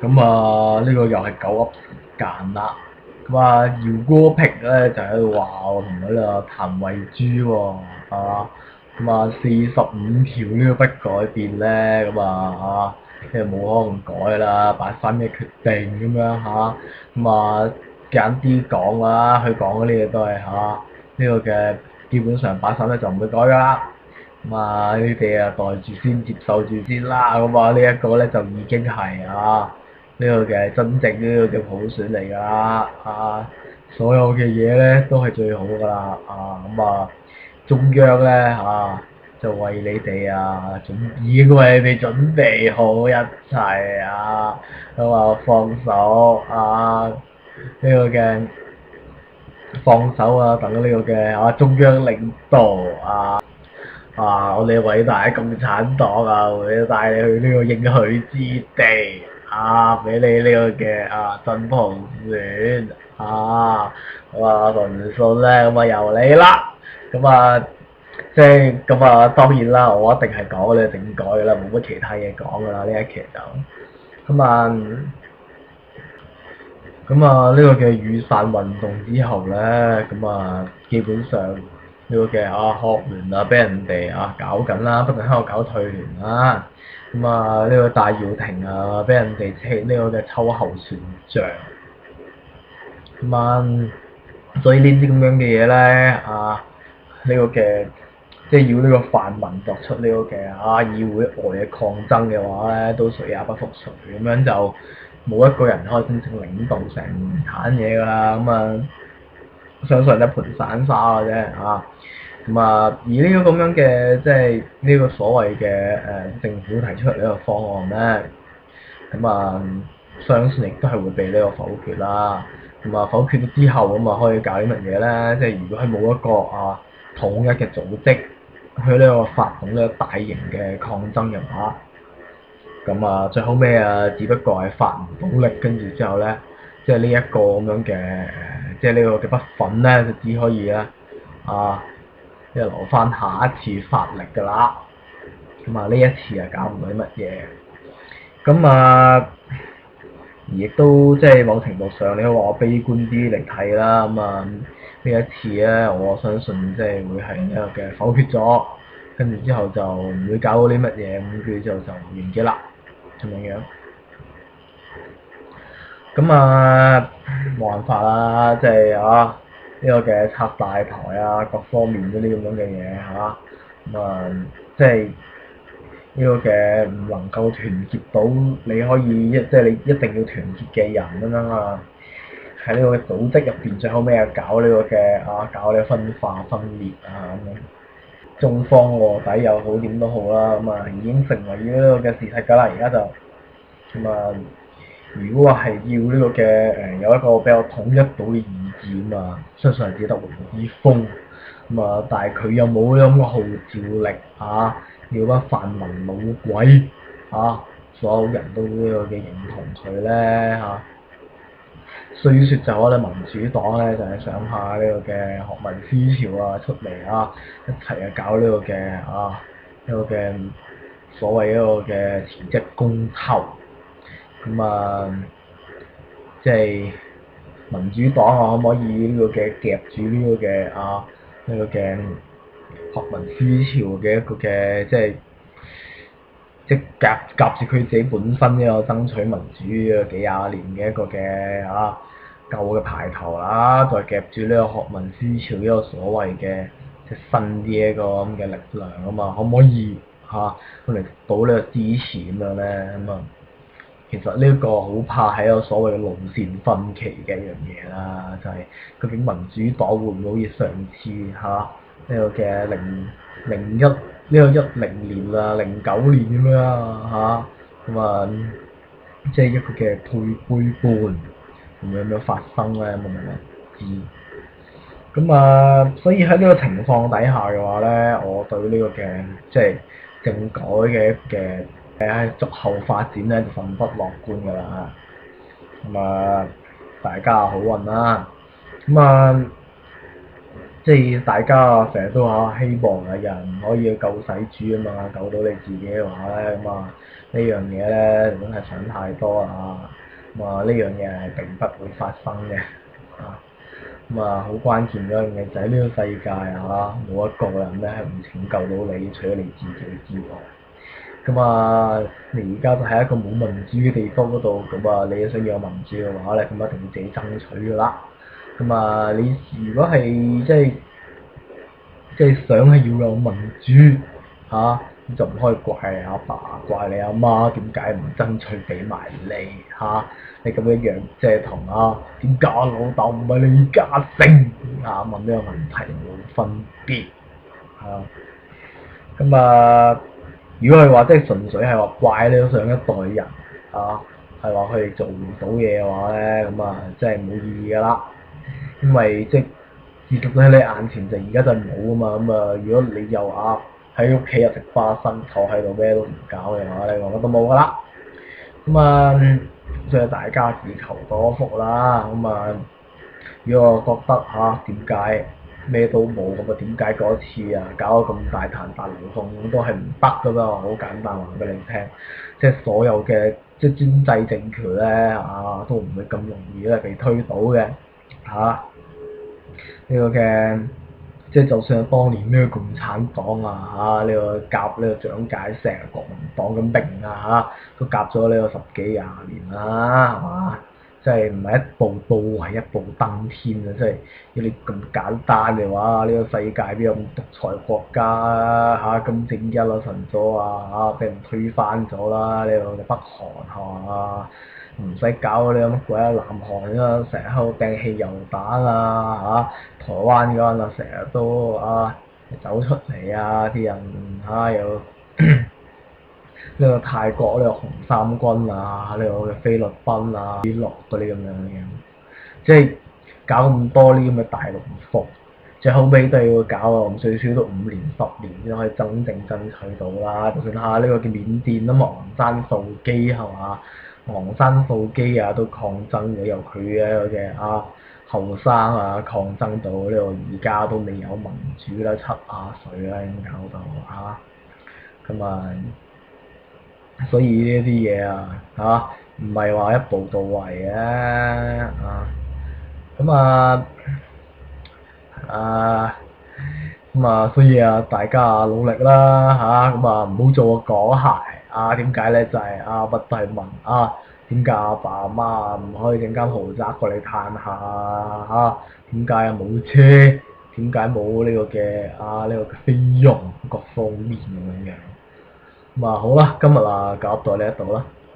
咁啊，呢個又係狗噏時間啦。咁啊，姚哥平咧就喺度話我同佢啊譚慧珠喎，係嘛？咁啊，45條呢個不改變咧，咁啊即係冇可能改啦，83嘅決定咁樣嚇。咁啊，簡啲講啦，佢講嗰啲嘢都係呢個嘅，基本上83咧就唔會改噶啦。咁啊，你哋啊袋住先，接受住先啦。咁啊，呢一個咧就已經係呢個嘅真正呢個嘅普選嚟㗎啦。所有嘅嘢咧都係最好㗎啦。咁中央咧就為你哋已經為你哋準備好一切咁放手呢個嘅放手等呢個嘅中央領導我哋偉大嘅共產黨會帶你去呢個應許之地俾你呢個嘅真普選純信咧由你啦。即係當然啦，我一定係講你點改㗎啦，冇乜其他嘢講㗎啦，呢一期就呢個嘅雨傘運動之後咧，基本上呢個嘅學聯俾人哋搞緊啦，不斷喺度搞退聯啦。呢個戴耀廷俾人哋稱呢個嘅秋後算賬。所以呢啲咁樣嘅嘢咧呢個嘅即係要呢個泛民作出呢個嘅議會外嘅抗爭嘅話咧，都誰也不服誰，咁樣就冇一個人可以真正領導成壇嘢㗎啦。相信一盤散沙嘅啫而呢個咁樣嘅即係呢個所謂嘅政府提出嚟呢個方案咧，相信亦都係會被呢個否決啦。否決咗之後可以搞啲乜嘢咧？即係如果係冇一個統一嘅組織去呢個發動呢個大型嘅抗爭嘅話，最後尾只不過係發唔到力，跟住之後咧，即係呢一個咁樣嘅即係呢個嘅不忿咧，就只可以咧即係留翻下一次發力㗎啦。呢一次搞唔到啲乜嘢。亦都即係某程度上，你可以話我悲觀啲嚟睇啦。呢一次咧，我相信即係會係一個嘅否決咗，跟住之後就唔會搞到啲乜嘢，跟住之後就完結啦，咁樣。冇辦法啦，即係呢個嘅拆大台各方面嗰啲咁樣嘅嘢即係呢個嘅唔能夠團結到，你可以即係你一定要團結嘅人咁樣喺呢個嘅組織入邊，最後尾搞呢個嘅搞呢個分化分裂咁樣。中方臥底又好點都好啦，已經成為呢個嘅事實㗎啦。而家就如果話係要呢個嘅有一個比較統一到嘅意志相信係只得黃之鋒但係佢又冇咁嘅號召力要班泛民老鬼所有人都呢個嘅認同佢咧雖說就我哋民主黨咧就係想下呢個嘅學民思潮出嚟一齊搞呢個嘅呢個嘅所謂一個嘅辭職公投。即係民主黨可唔可以呢個嘅夾住呢個嘅呢個嘅學民思潮嘅一個嘅即係夾住佢自己本身呢個爭取民主嘅幾廿年嘅一個嘅舊嘅牌頭啦，再夾住呢個學民思潮呢個所謂嘅即係新啲一個咁嘅力量可唔可以嚟到呢個支持咁樣咧其實呢個好怕係一個所謂嘅路線分歧嘅一樣嘢啦，就係究竟民主黨會唔會好似上次呢個嘅2010年09年咁樣即係一個嘅推杯半咁樣發生咧，冇人知。所以喺呢個情況底下嘅話咧，我對呢個嘅即係政改嘅續後發展咧就甚不樂觀㗎啦。大家好運啦。即係大家成日都希望有人可以救世主啊嘛，救到你自己嘅話咧，咁啊呢樣嘢咧真係想太多啦，咁啊呢樣嘢係並不會發生嘅，啊咁啊好關鍵嗰樣嘢就係呢個世界冇一個人咧係唔拯救到你，除咗你自己之外。咁啊，你而家就喺一個冇民主嘅地方嗰度，咁啊，你想要有民主嘅話咧，咁一定要自己爭取噶啦。咁啊，你如果係即係想係要有民主咁就唔可以怪你阿爸，怪你阿媽點解唔爭取俾埋你你咁一樣即係同點解我老豆唔係李嘉誠問呢個問題冇分別咁如果係話即係純粹係話怪呢上一代人係話佢哋做唔到嘢嘅話咧，咁即係冇意義噶啦，因為即係事實喺你眼前就而家就冇啊嘛，咁如果你又喺屋企又食花生，坐喺度咩都唔搞嘅話咧，我覺得冇噶啦，所以大家自求多福啦，如果我覺得點解咩都冇咁點解嗰次搞咗咁大壇大龍鳳都係唔得噶嘛？好簡單話俾你聽，即係所有嘅即係專制政權咧都唔會咁容易咧被推倒嘅呢個嘅，即係就算係當年呢個共產黨呢個夾呢個蔣介石國民黨嘅命都夾咗呢個十幾廿年啦，係嘛？即係唔係一步到位一步登天啊！即係要你咁簡單嘅話，呢個世界邊有咁獨裁國家金正一神咗俾人推翻咗啦！呢個北韓係嘛？唔使搞你乜鬼南韓成日喺度掟汽油彈台灣嗰陣成日都走出嚟啲人又呢個泰國呢個紅三軍呢個嘅菲律賓伊朗嗰啲咁樣嘅，即係搞咁多呢咁嘅大龍鳳，最後尾都要搞最少都5年10年先可以真正爭取到啦。就算呢個叫緬甸昂山素姬係嘛，昂山素姬都抗爭嘅，由佢嘅後生抗爭到呢個而家都未有民主啦，70歲啦已經搞到所以呢啲嘢唔係話一步到位嘅所以大家努力啦唔好做個港孩點解咧？就係乜都係問點解阿爸阿媽唔可以整間豪宅過嚟嘆下點解冇車？點解冇呢個嘅呢個菲傭各方面咁樣？好啦，今日搞到呢一度啦。